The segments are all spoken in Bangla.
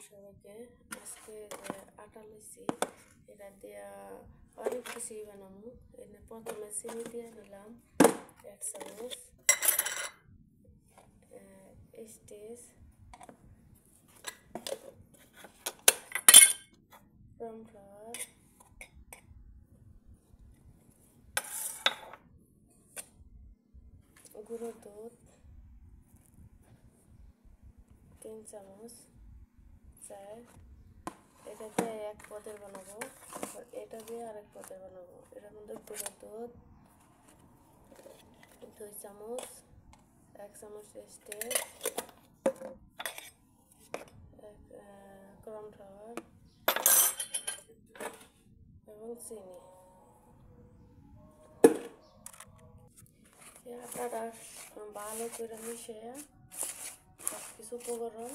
সবাইকে। আজকে যে আটা লইছি এটা দিয়া অনেক কিছুই বানাবো। এনে প্রথমে চিনি দিয়ে নিলাম 1 চামচ, স্টেজ, কর্নফ্লাওয়ার, গুঁড়ো দুধ 3 চামচ, চায় এটা দিয়ে এক পদের বানাবো, এটা দিয়ে আরেক পদের বানাবো। এটার মধ্যে গুঁড়ো দুধ 2 চামচ, 1 চামচ স্টেজ, কর্নফ্লাওয়ার এবং চিনি। এই আটাটা ভালো করে মিশিয়ে সব কিছু উপকরণ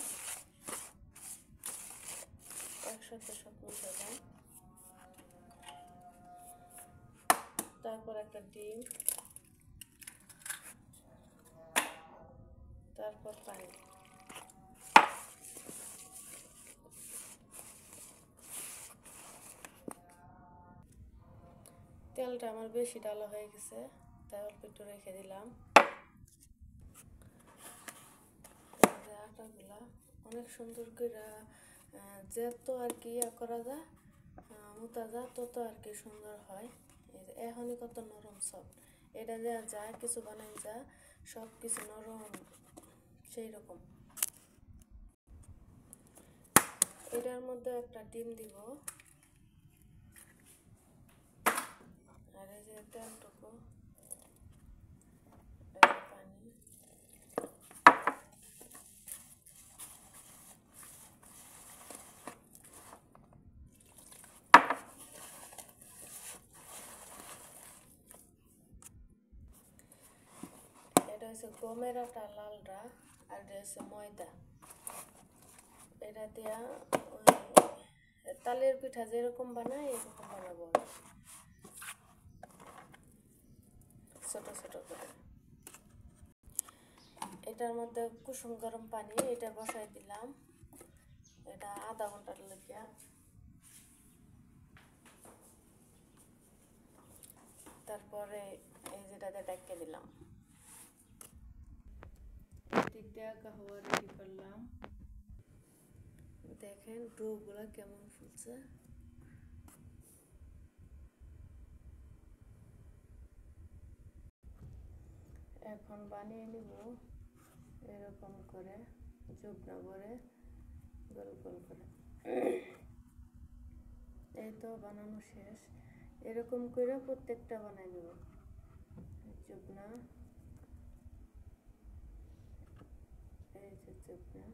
একসাথে সব মিশালাম। তারপর একটা ডিম, তারপর পানি। তেলটা আমার বেশি ডালা হয়ে গেছে, তাই অল্প একটু রেখে দিলাম। আটাগুলা অনেক সুন্দর করে যত আর কি করা যায় মোটা যায় তত আর কি সুন্দর হয়। এখনই কত নরম সফট, এটা দেওয়া যায় কিছু বানাই যায় সব কিছু নরম সেই রকম। এটার মধ্যে একটা ডিম দিব, আর এই যে তেলটুকু, পানি, এটা হচ্ছে গমের আটা লালটা, আর এটা হচ্ছে ময়দা। এটা দিয়া তালের পিঠা যেরকম বানায় এরকম বানাবো ছোট ছোট করে। এটার মধ্যে কুসুম গরম পানি এটা বসাই দিলাম, এটা আধা ঘন্টার লেগে। তারপরে এই যেটাতে ডাইকে দিলাম, কাহওয়া রেডি করলাম। দেখেন ডোগুলা কেমন ফুলছে। এখন বানিয়ে নিব এরকম করে, জুবনা করে গোল গোল করে। এই তো বানানো শেষ। এরকম করে প্রত্যেকটা বানাই নেব। জুবনা, এই যে জুবনা।